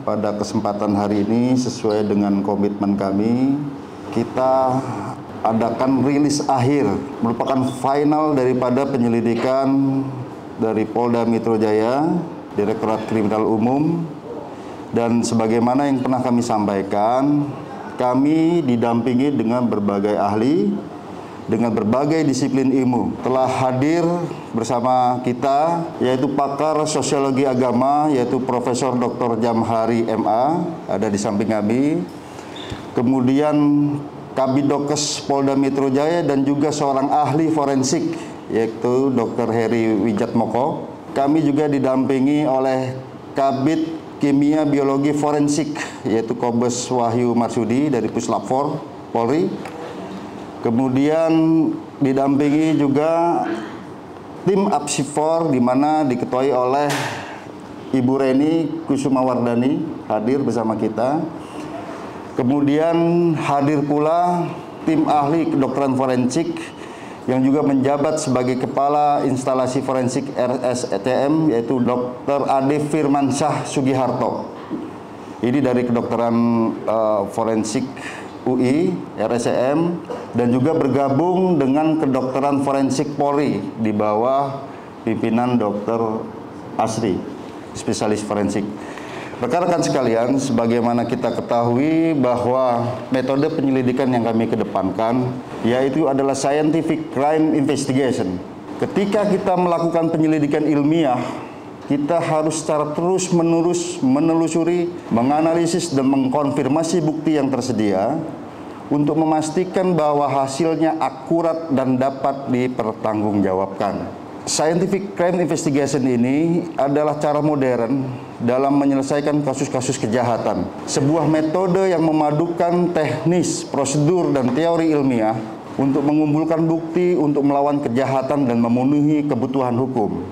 Pada kesempatan hari ini sesuai dengan komitmen kami, kita adakan rilis akhir merupakan final daripada penyelidikan dari Polda Metro Jaya, Direktorat Kriminal Umum, dan sebagaimana yang pernah kami sampaikan, kami didampingi dengan berbagai ahli, dengan berbagai disiplin ilmu. Telah hadir bersama kita yaitu pakar sosiologi agama yaitu Profesor Dr. Jamhari MA, ada di samping kami. Kemudian Kabidokes Polda Metro Jaya dan juga seorang ahli forensik yaitu Dr. Heri Wijatmoko. Kami juga didampingi oleh Kabid Kimia Biologi Forensik yaitu Kombes Wahyu Marsudi dari Puslap 4 Polri. Kemudian didampingi juga tim Apsifor di mana diketuai oleh Ibu Reni Kusumawardani hadir bersama kita. Kemudian hadir pula tim ahli kedokteran forensik yang juga menjabat sebagai Kepala Instalasi Forensik RSTM yaitu Dr. Ade Firmansyah Sugiharto. Ini dari kedokteran forensik UI, RSCM, dan juga bergabung dengan kedokteran forensik Polri di bawah pimpinan Dr. Asri, spesialis forensik. Rekan-rekan sekalian, sebagaimana kita ketahui bahwa metode penyelidikan yang kami kedepankan yaitu adalah scientific crime investigation. Ketika kita melakukan penyelidikan ilmiah, kita harus secara terus-menerus menelusuri, menganalisis dan mengkonfirmasi bukti yang tersedia untuk memastikan bahwa hasilnya akurat dan dapat dipertanggungjawabkan. Scientific crime investigation ini adalah cara modern dalam menyelesaikan kasus-kasus kejahatan. Sebuah metode yang memadukan teknis, prosedur, dan teori ilmiah untuk mengumpulkan bukti untuk melawan kejahatan dan memenuhi kebutuhan hukum.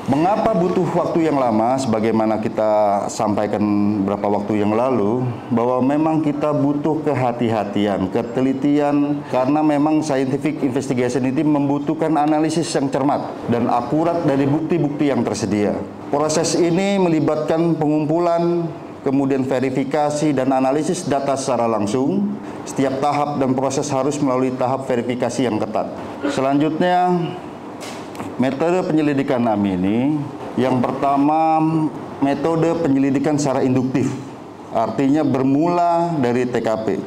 Mengapa butuh waktu yang lama? Sebagaimana kita sampaikan beberapa waktu yang lalu, bahwa memang kita butuh kehati-hatian, ketelitian, karena memang scientific investigation ini membutuhkan analisis yang cermat dan akurat dari bukti-bukti yang tersedia. Proses ini melibatkan pengumpulan, kemudian verifikasi dan analisis data secara langsung. Setiap tahap dan proses harus melalui tahap verifikasi yang ketat. Selanjutnya, metode penyelidikan kami ini, yang pertama metode penyelidikan secara induktif, artinya bermula dari TKP.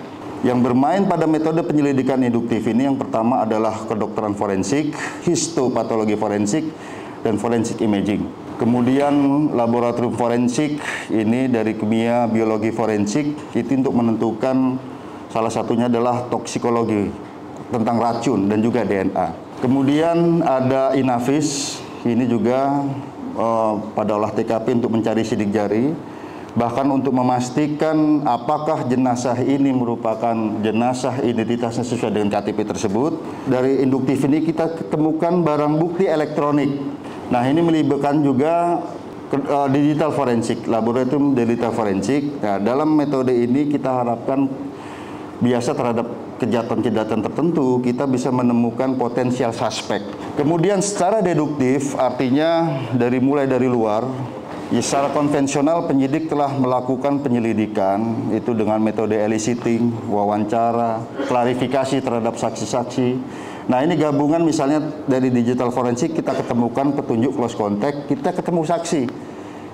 Yang bermain pada metode penyelidikan induktif ini yang pertama adalah kedokteran forensik, histopatologi forensik, dan forensik imaging. Kemudian laboratorium forensik ini dari kimia biologi forensik, itu untuk menentukan salah satunya adalah toksikologi tentang racun dan juga DNA. Kemudian ada Inavis, ini juga pada olah TKP untuk mencari sidik jari, bahkan untuk memastikan apakah jenazah ini merupakan jenazah identitasnya sesuai dengan KTP tersebut. Dari induktif ini kita ketemukan barang bukti elektronik. Nah, ini melibatkan juga digital forensik, laboratorium digital forensik. Nah, dalam metode ini kita harapkan biasa terhadap kejahatan-kejahatan tertentu kita bisa menemukan potensial suspek. Kemudian secara deduktif artinya mulai dari luar, ya secara konvensional penyidik telah melakukan penyelidikan itu dengan metode eliciting, wawancara, klarifikasi terhadap saksi-saksi. Nah, ini gabungan misalnya dari digital forensik kita ketemukan petunjuk close contact, kita ketemu saksi.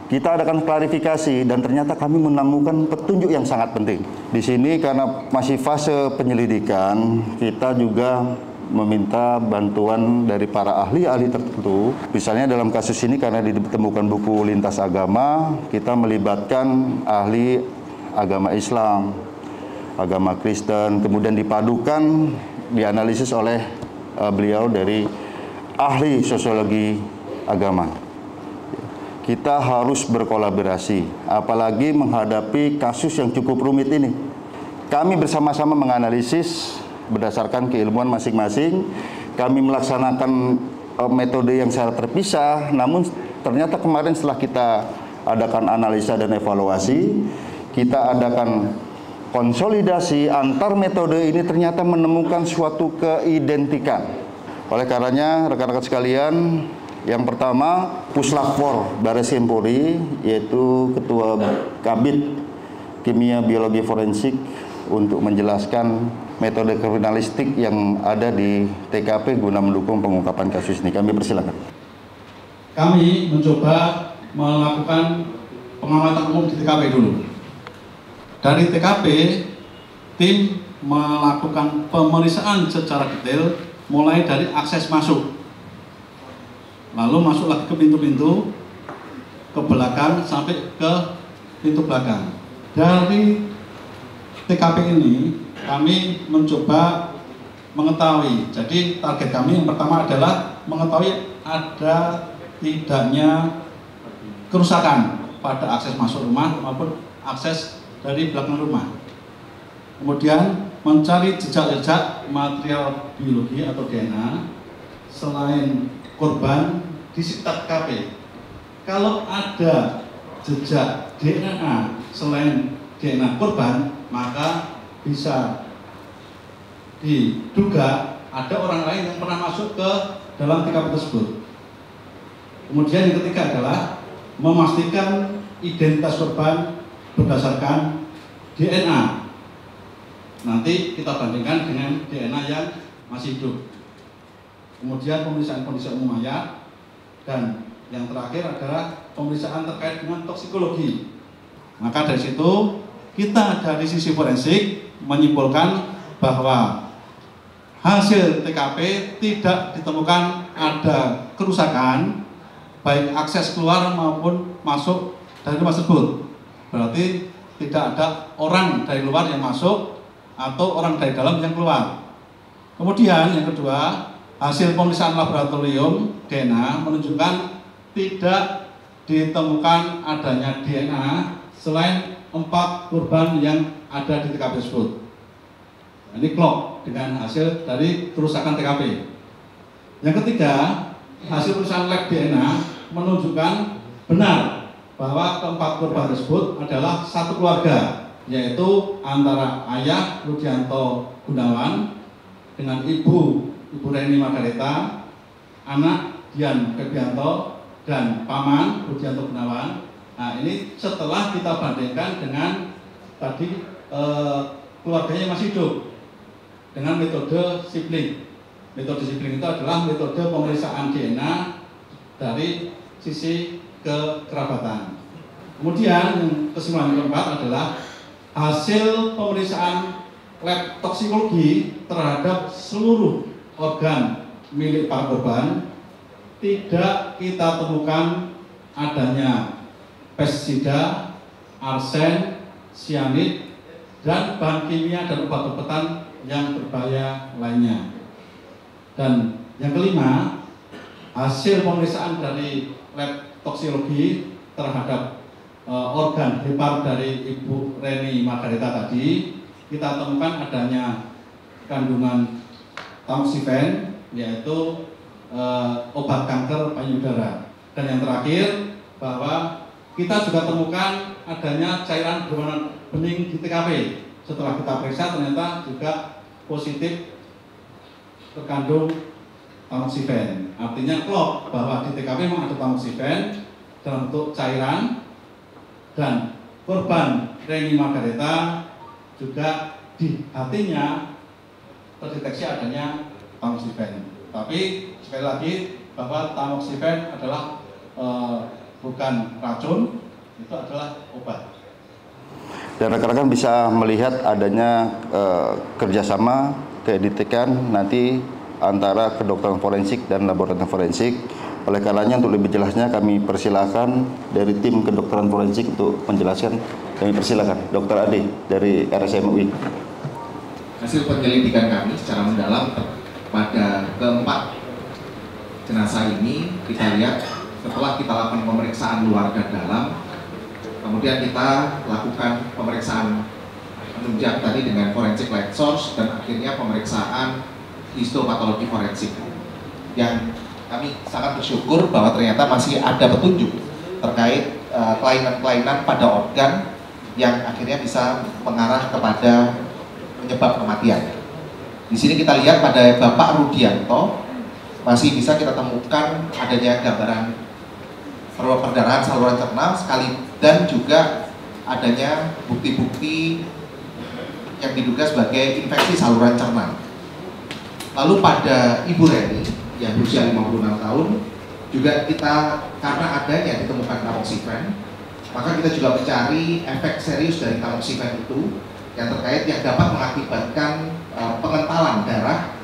Kita adakan klarifikasi dan ternyata kami menemukan petunjuk yang sangat penting. Di sini karena masih fase penyelidikan, kita juga meminta bantuan dari para ahli-ahli tertentu. Misalnya dalam kasus ini karena ditemukan buku lintas agama, kita melibatkan ahli agama Islam, agama Kristen, kemudian dipadukan, dianalisis oleh beliau dari ahli sosiologi agama. Kita harus berkolaborasi, apalagi menghadapi kasus yang cukup rumit ini. Kami bersama-sama menganalisis berdasarkan keilmuan masing-masing. Kami melaksanakan metode yang secara terpisah, namun ternyata kemarin setelah kita adakan analisa dan evaluasi, kita adakan konsolidasi antar metode ini ternyata menemukan suatu keidentikan. Oleh karenanya, rekan-rekan sekalian, Yang pertama, Puslap 4 Baris Krim Polri, yaitu Ketua Kabid Kimia Biologi Forensik untuk menjelaskan metode kriminalistik yang ada di TKP guna mendukung pengungkapan kasus ini. Kami persilakan. Kami mencoba melakukan pengamatan umum di TKP dulu. Dari TKP, tim melakukan pemeriksaan secara detail mulai dari akses masuk, lalu masuk lagi ke pintu-pintu, ke belakang sampai ke pintu belakang. Dari TKP ini kami mencoba mengetahui, jadi target kami yang pertama adalah mengetahui ada tidaknya kerusakan pada akses masuk rumah maupun akses dari belakang rumah. Kemudian mencari jejak-jejak material biologi atau DNA selain korban di sekitar TKP. Kalau ada jejak DNA selain DNA korban, maka bisa diduga ada orang lain yang pernah masuk ke dalam TKP tersebut. Kemudian yang ketiga adalah memastikan identitas korban berdasarkan DNA. Nanti kita bandingkan dengan DNA yang masih hidup. Kemudian pemeriksaan kondisi umum mayat, dan yang terakhir adalah pemeriksaan terkait dengan toksikologi. Maka dari situ kita dari sisi forensik menyimpulkan bahwa hasil TKP tidak ditemukan ada kerusakan baik akses keluar maupun masuk dari rumah tersebut. Berarti tidak ada orang dari luar yang masuk atau orang dari dalam yang keluar. Kemudian yang kedua, hasil pemeriksaan laboratorium DNA menunjukkan tidak ditemukan adanya DNA selain 4 korban yang ada di TKP tersebut. Ini klop dengan hasil dari kerusakan TKP. Yang ketiga, hasil pemeriksaan lab DNA menunjukkan benar bahwa keempat korban tersebut adalah satu keluarga, yaitu antara ayah Rudianto Gunawan dengan ibu Reni Margareta, anak Dian Febianto, dan paman Rudianto Gunawan. Nah, ini setelah kita bandingkan dengan tadi keluarganya masih hidup dengan metode sibling. Metode sibling itu adalah metode pemeriksaan DNA dari sisi kekerabatan. Kemudian kesimpulan yang keempat adalah hasil pemeriksaan lab toksikologi terhadap seluruh organ milik para korban tidak kita temukan adanya pestisida, arsen, sianid, dan bahan kimia dan obat-obatan yang berbahaya lainnya. Dan yang kelima, hasil pemeriksaan dari lab toksikologi terhadap organ hepar dari Ibu Reni Margareta tadi, kita temukan adanya kandungan tamoxifen, yaitu obat kanker payudara. Dan yang terakhir, bahwa kita juga temukan adanya cairan berwarna bening di TKP. Setelah kita periksa ternyata juga positif terkandung tamoxifen. Artinya klop bahwa di TKP memang ada tamoxifen dalam bentuk cairan, dan korban Reni Margareta juga di hatinya terdeteksi adanya tamoxifen. Tapi sekali lagi bahwa tamoxifen adalah bukan racun, itu adalah obat. Dan rekan-rekan bisa melihat adanya kerjasama keeditikan nanti antara kedokteran forensik dan laboratorium forensik. Oleh karenanya untuk lebih jelasnya kami persilakan dari tim kedokteran forensik untuk menjelaskan. Kami persilakan Dr. Ade dari RSM UI. Hasil penyelidikan kami secara mendalam pada keempat jenazah ini, kita lihat setelah kita lakukan pemeriksaan luar dan dalam, kemudian kita lakukan pemeriksaan penunjang tadi dengan forensic light source, dan akhirnya pemeriksaan histopatologi forensik, yang kami sangat bersyukur bahwa ternyata masih ada petunjuk terkait kelainan-kelainan pada organ yang akhirnya bisa mengarah kepada penyebab kematian. Di sini kita lihat pada Bapak Rudianto masih bisa kita temukan adanya gambaran perdarahan saluran cerna sekali, dan juga adanya bukti-bukti yang diduga sebagai infeksi saluran cerna. Lalu pada Ibu Reni yang berusia 56 tahun juga kita, karena adanya ditemukan tamoxifen, maka kita juga mencari efek serius dari tamoxifen itu yang terkait yang dapat mengakibatkan pengentalan darah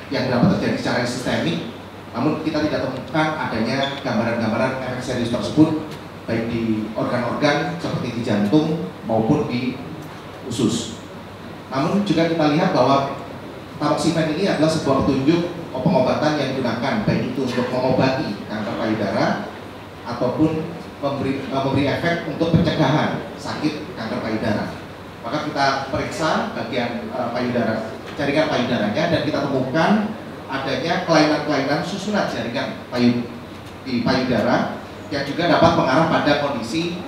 yang dapat terjadi secara sistemik, namun kita tidak temukan adanya gambaran-gambaran efek serius tersebut baik di organ-organ seperti di jantung maupun di usus. Namun juga kita lihat bahwa tamoxifen ini adalah sebuah petunjuk pengobatan yang digunakan baik itu untuk mengobati kanker payudara ataupun memberi efek untuk pencegahan sakit kanker payudara. Maka kita periksa bagian payudara, jaringan payudaranya, dan kita temukan adanya kelainan-kelainan susunan jaringan di payudara yang juga dapat mengarah pada kondisi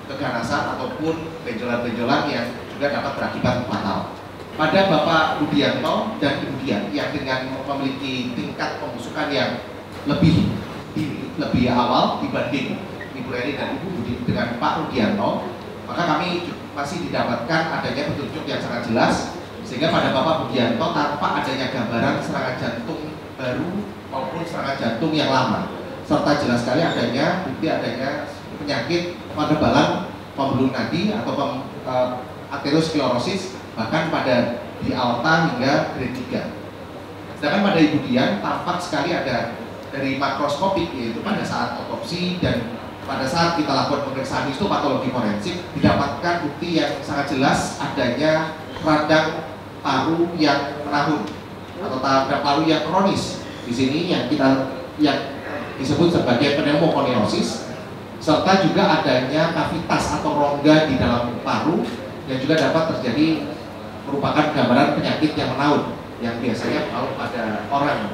keganasan ataupun benjolan-benjolan yang juga dapat berakibat fatal. Pada Bapak Budianto dan Ibu Dian yang dengan memiliki tingkat pembusukan yang lebih awal dibanding Ibu Reni dan Ibu Budi dengan Pak Rudianto, maka kami masih didapatkan adanya petunjuk yang sangat jelas, sehingga pada Bapak Budianto tanpa adanya gambaran serangan jantung baru maupun serangan jantung yang lama, serta jelas sekali adanya bukti adanya penyakit penebalan pembuluh nadi atau aterosklerosis bahkan pada di aorta hingga grade 3. Sedangkan pada Ibu Dian tampak sekali ada dari makroskopik, yaitu pada saat otopsi dan pada saat kita lakukan pemeriksaan histopatologi forensik didapatkan bukti yang sangat jelas adanya radang paru yang menahun atau radang paru yang kronis. Di sini yang disebut sebagai pneumokoniosis, serta juga adanya kavitas atau rongga di dalam paru yang juga dapat terjadi merupakan gambaran penyakit yang menaun yang biasanya kalau pada orang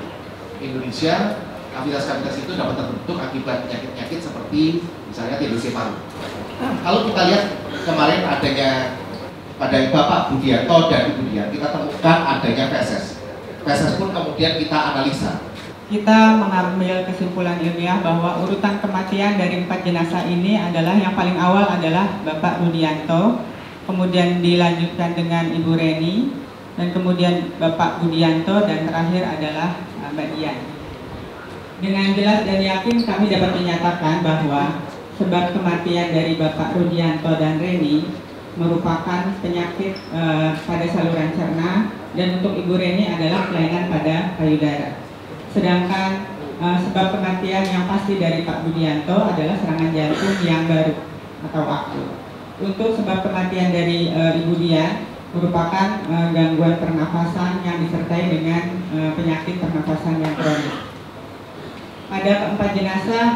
Indonesia kavitas-kavitas itu dapat terbentuk akibat penyakit-penyakit seperti misalnya TBC paru. Kalau kita lihat kemarin adanya pada Bapak Budianto dan Ibu Dian, kita temukan adanya feses. Feses pun kemudian kita analisa. Kita mengambil kesimpulan ilmiah bahwa urutan kematian dari 4 jenazah ini adalah yang paling awal adalah Bapak Rudianto, kemudian dilanjutkan dengan Ibu Reni, dan kemudian Bapak Budianto, dan terakhir adalah Mbak Dian. Dengan jelas dan yakin kami dapat menyatakan bahwa sebab kematian dari Bapak Rudianto dan Reni merupakan penyakit pada saluran cerna, dan untuk Ibu Reni adalah kelainan pada payudara. Sedangkan sebab kematian yang pasti dari Pak Budianto adalah serangan jantung yang baru atau akut. Untuk sebab kematian dari Ibu Dian merupakan gangguan pernafasan yang disertai dengan penyakit pernafasan yang kronis. Pada keempat jenazah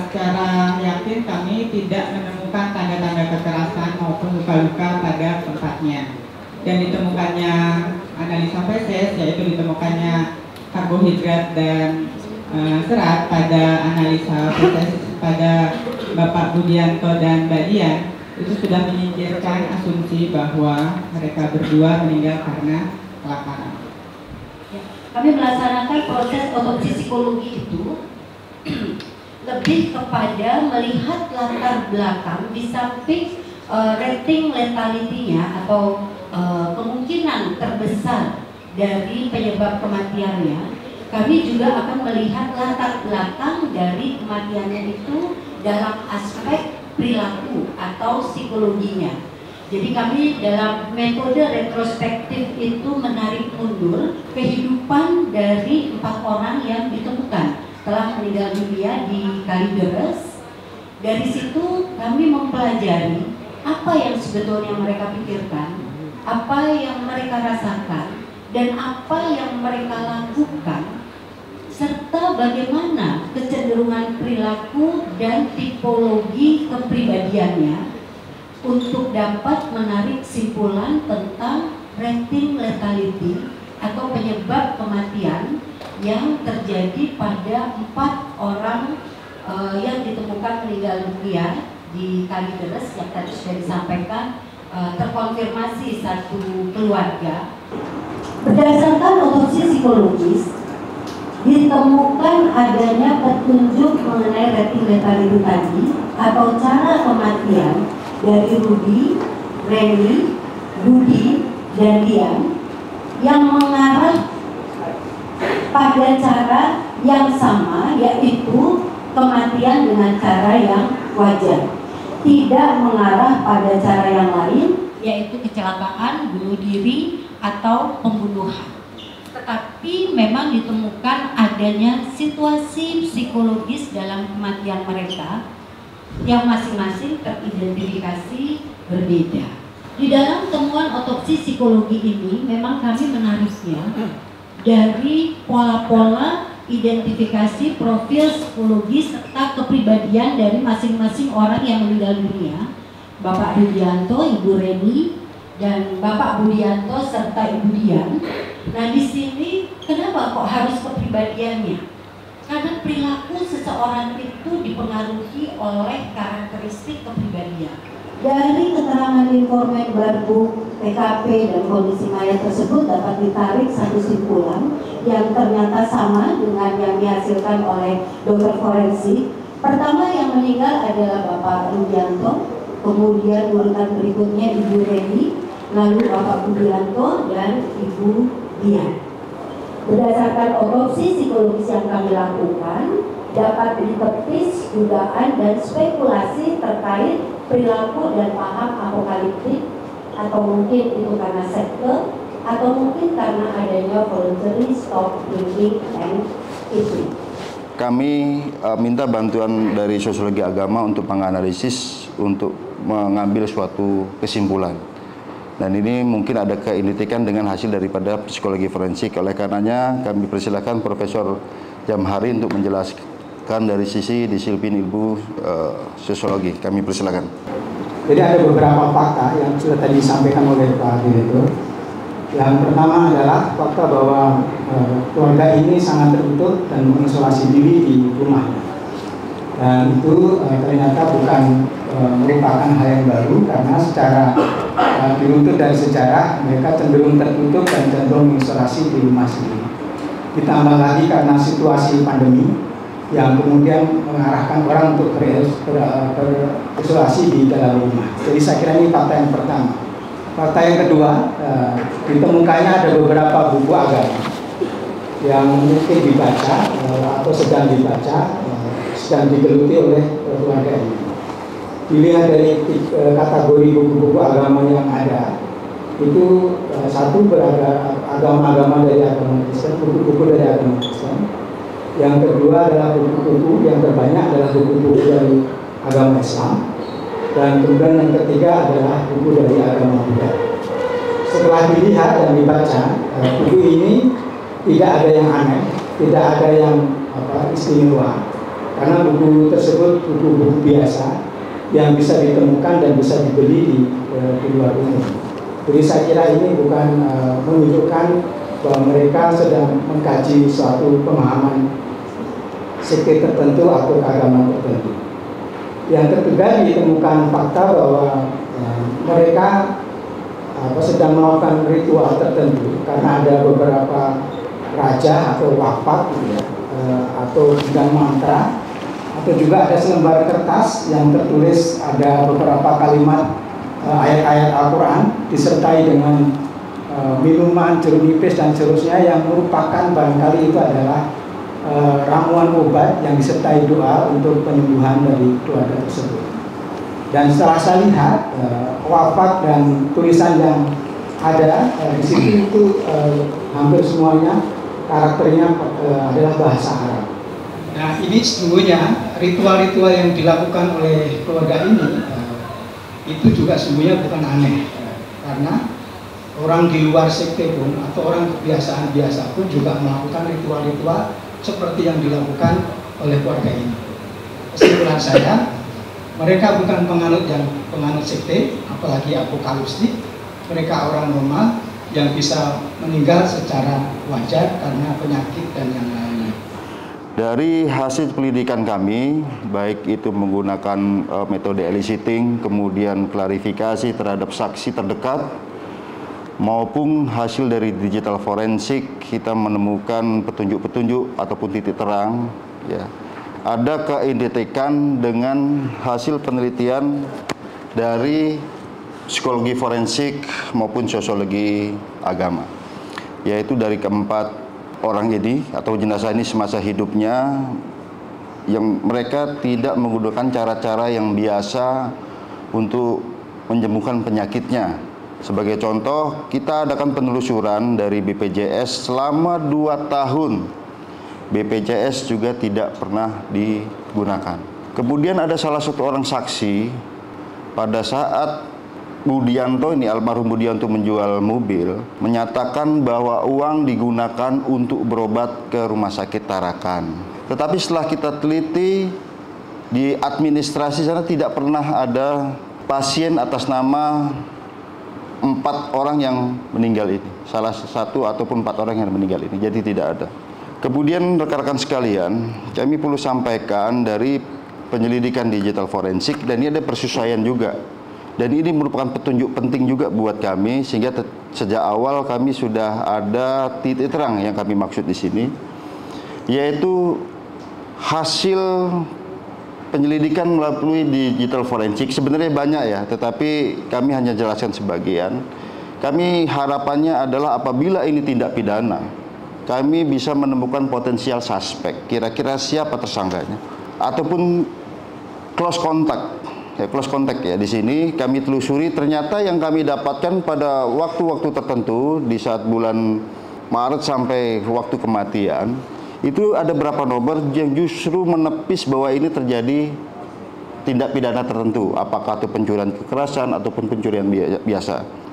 secara yakin kami tidak menemukan tanda-tanda kekerasan maupun luka-luka pada tempatnya, dan ditemukannya analisa feses, yaitu ditemukannya karbohidrat dan serat pada analisa feses pada Bapak Budianto dan Mbak Dian, itu sudah menyingkirkan asumsi bahwa mereka berdua meninggal karena kelaparan. Kami melaksanakan proses otopsi psikologi itu lebih kepada melihat latar belakang di samping rating letality-nya atau kemungkinan terbesar dari penyebab kematiannya. Kami juga akan melihat latar belakang dari kematiannya itu dalam aspek perilaku atau psikologinya. Jadi kami dalam metode retrospektif itu menarik mundur kehidupan dari 4 orang yang ditemukan telah meninggal dunia di Kalideres. Dari situ kami mempelajari apa yang sebetulnya mereka pikirkan, apa yang mereka rasakan, dan apa yang mereka lakukan, serta bagaimana kecenderungan perilaku dan tipologi kepribadiannya untuk dapat menarik kesimpulan tentang rating lethality atau penyebab kematian yang terjadi pada 4 orang yang ditemukan meninggal dunia di Kalideres yang tadi sudah disampaikan, terkonfirmasi 1 keluarga. Berdasarkan otopsi psikologis, ditemukan adanya petunjuk mengenai rating lethality tadi atau cara kematian dari Rudy, Reni, Budi, dan Dian yang mengarah pada cara yang sama, yaitu kematian dengan cara yang wajar, tidak mengarah pada cara yang lain, yaitu kecelakaan, bunuh diri, atau pembunuhan. Tetapi memang ditemukan adanya situasi psikologis dalam kematian mereka yang masing-masing teridentifikasi berbeda. Di dalam temuan otopsi psikologi ini memang kami menariknya dari pola-pola identifikasi profil psikologis serta kepribadian dari masing-masing orang yang meninggal dunia, Bapak Rudianto, Ibu Reni, dan Bapak Budianto serta Ibu Dian. Nah, di sini kenapa kok harus kepribadiannya? Karena perilaku seseorang itu dipengaruhi oleh karakteristik kepribadian. Dari keterangan informan Barbuk, TKP, dan kondisi mayat tersebut dapat ditarik satu kesimpulan yang ternyata sama dengan yang dihasilkan oleh dokter forensik. Pertama yang meninggal adalah Bapak Rudianto, kemudian urutan berikutnya Ibu Reni, lalu Bapak Budianto, dan Ibu Dian. Berdasarkan otopsi psikologis yang kami lakukan, dapat ditepis dugaan dan spekulasi terkait perilaku dan paham apokaliptik, atau mungkin itu karena sekte, atau mungkin karena adanya voluntary stop drinking and eating. Kami minta bantuan dari sosiologi agama untuk menganalisis, untuk mengambil suatu kesimpulan. Dan ini mungkin ada keidentikan dengan hasil daripada psikologi forensik. Oleh karenanya kami persilakan Profesor Jamhari untuk menjelaskan dari sisi disiplin ilmu sosiologi. Kami persilakan. Jadi ada beberapa fakta yang sudah tadi disampaikan oleh Pak Direktur. Yang pertama adalah fakta bahwa keluarga ini sangat tertutup dan mengisolasi diri di rumahnya. Dan itu ternyata bukan merupakan hal yang baru, karena secara diruntut dari sejarah mereka cenderung tertutup dan cenderung mengisolasi di rumah sendiri. Ditambah lagi karena situasi pandemi yang kemudian mengarahkan orang untuk berisolasi di dalam rumah. Jadi saya kira ini fakta yang pertama. Fakta yang kedua, ditemukannya ada beberapa buku agama yang mungkin dibaca atau sedang dibaca, sedang digeluti oleh keluarga ini. Dilihat dari kategori buku-buku agama yang ada, itu satu agama-agama dari agama Kristen, buku-buku dari agama Kristen. Yang kedua adalah buku-buku yang terbanyak adalah buku-buku dari agama Islam. Dan kemudian yang ketiga adalah buku dari agama Buddha. Setelah dilihat dan dibaca, buku ini tidak ada yang aneh, tidak ada yang istimewa, karena buku tersebut buku-buku biasa yang bisa ditemukan dan bisa dibeli di luar umum. Jadi saya kira ini bukan menunjukkan bahwa mereka sedang mengkaji suatu pemahaman sekte tertentu atau agama tertentu. Yang ketiga, ditemukan fakta bahwa mereka sedang melakukan ritual tertentu, karena ada beberapa raja atau wafat atau sedang mantra, atau juga ada selembar kertas yang tertulis ada beberapa kalimat ayat-ayat Al-Quran disertai dengan minuman, jeruk nipis dan seterusnya, yang merupakan barangkali itu adalah ramuan obat yang disertai doa untuk penyembuhan dari keluarga tersebut. Dan setelah saya lihat wafat dan tulisan yang ada di situ itu hampir semuanya karakternya adalah bahasa Arab. Nah, ini sesungguhnya ritual-ritual yang dilakukan oleh keluarga ini itu juga sesungguhnya bukan aneh, karena orang di luar sekte pun atau orang kebiasaan biasa pun juga melakukan ritual-ritual seperti yang dilakukan oleh keluarga ini. Kesimpulan saya, mereka bukan penganut sekte, apalagi apokaliptik. Mereka orang normal yang bisa meninggal secara wajar karena penyakit dan yang lainnya. Dari hasil penyelidikan kami, baik itu menggunakan metode eliciting, kemudian klarifikasi terhadap saksi terdekat, maupun hasil dari digital forensik kita menemukan petunjuk-petunjuk ataupun titik terang, ya. Ada keidentikan dengan hasil penelitian dari psikologi forensik maupun sosiologi agama, yaitu dari keempat orang ini atau jenazah ini semasa hidupnya, yang mereka tidak menggunakan cara-cara yang biasa untuk menyembuhkan penyakitnya. Sebagai contoh, kita adakan penelusuran dari BPJS selama 2 tahun. BPJS juga tidak pernah digunakan. Kemudian ada salah satu orang saksi pada saat Budianto ini, almarhum Budianto, menjual mobil, menyatakan bahwa uang digunakan untuk berobat ke rumah sakit Tarakan. Tetapi setelah kita teliti di administrasi sana tidak pernah ada pasien atas nama 4 orang yang meninggal ini, salah satu ataupun 4 orang yang meninggal ini, jadi tidak ada. Kemudian rekan-rekan sekalian, kami perlu sampaikan dari penyelidikan digital forensik, dan ini ada persesuaian juga. Dan ini merupakan petunjuk penting juga buat kami, sehingga sejak awal kami sudah ada titik terang yang kami maksud di sini, yaitu hasil penyelidikan melalui digital forensik. Sebenarnya banyak ya, tetapi kami hanya jelaskan sebagian. Kami harapannya adalah apabila ini tindak pidana, kami bisa menemukan potensial suspek, kira-kira siapa tersangkanya, ataupun close contact. Close contact ya, di sini kami telusuri, ternyata yang kami dapatkan pada waktu-waktu tertentu di saat bulan Maret sampai waktu kematian, itu ada beberapa nomor yang justru menepis bahwa ini terjadi tindak pidana tertentu, apakah itu pencurian kekerasan ataupun pencurian biasa.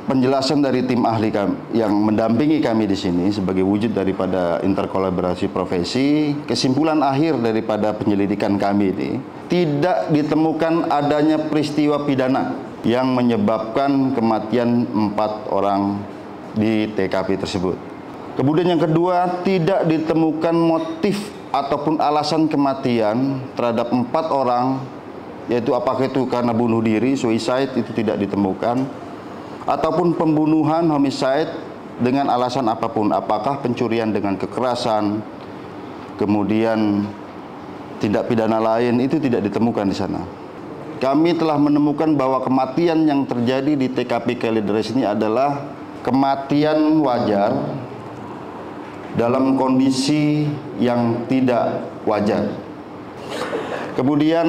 Penjelasan dari tim ahli kami yang mendampingi kami di sini sebagai wujud daripada interkolaborasi profesi, kesimpulan akhir daripada penyelidikan kami ini, tidak ditemukan adanya peristiwa pidana yang menyebabkan kematian 4 orang di TKP tersebut. Kemudian yang kedua, tidak ditemukan motif ataupun alasan kematian terhadap 4 orang, yaitu apakah itu karena bunuh diri, suicide, itu tidak ditemukan, ataupun pembunuhan, homicide, dengan alasan apapun, apakah pencurian dengan kekerasan, kemudian tindak pidana lain, itu tidak ditemukan di sana. Kami telah menemukan bahwa kematian yang terjadi di TKP Kalideres ini adalah kematian wajar dalam kondisi yang tidak wajar. Kemudian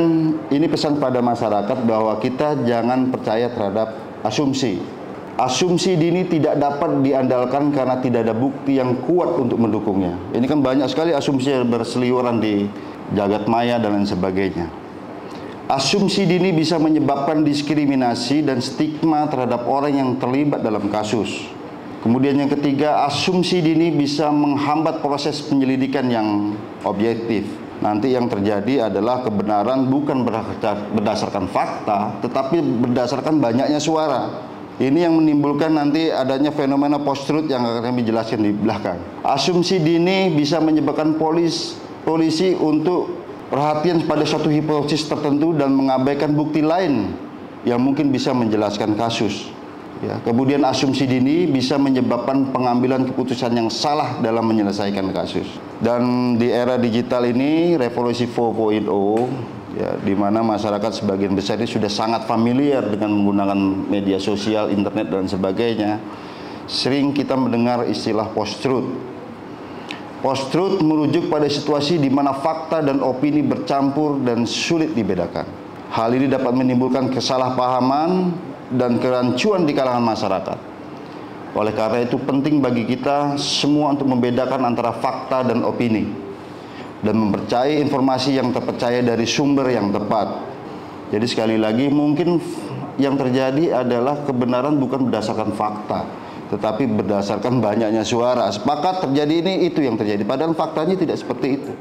ini pesan pada masyarakat bahwa kita jangan percaya terhadap asumsi. Asumsi dini tidak dapat diandalkan karena tidak ada bukti yang kuat untuk mendukungnya. Ini kan banyak sekali asumsi yang berseliweran di jagat maya dan lain sebagainya. Asumsi dini bisa menyebabkan diskriminasi dan stigma terhadap orang yang terlibat dalam kasus. Kemudian yang ketiga, asumsi dini bisa menghambat proses penyelidikan yang objektif. Nanti yang terjadi adalah kebenaran bukan berdasarkan fakta, tetapi berdasarkan banyaknya suara. Ini yang menimbulkan nanti adanya fenomena post-truth yang akan kami jelaskan di belakang. Asumsi dini bisa menyebabkan polisi untuk perhatian pada suatu hipotesis tertentu dan mengabaikan bukti lain yang mungkin bisa menjelaskan kasus. Ya, kemudian asumsi dini bisa menyebabkan pengambilan keputusan yang salah dalam menyelesaikan kasus. Dan di era digital ini, revolusi 4.0, ya, di mana masyarakat sebagian besar ini sudah sangat familiar dengan menggunakan media sosial, internet dan sebagainya. Sering kita mendengar istilah post-truth. Post-truth merujuk pada situasi di mana fakta dan opini bercampur dan sulit dibedakan. Hal ini dapat menimbulkan kesalahpahaman dan kerancuan di kalangan masyarakat. Oleh karena itu penting bagi kita semua untuk membedakan antara fakta dan opini, dan mempercayai informasi yang terpercaya dari sumber yang tepat. Jadi sekali lagi, mungkin yang terjadi adalah kebenaran bukan berdasarkan fakta, tetapi berdasarkan banyaknya suara. Sepakat terjadi ini, itu yang terjadi, padahal faktanya tidak seperti itu.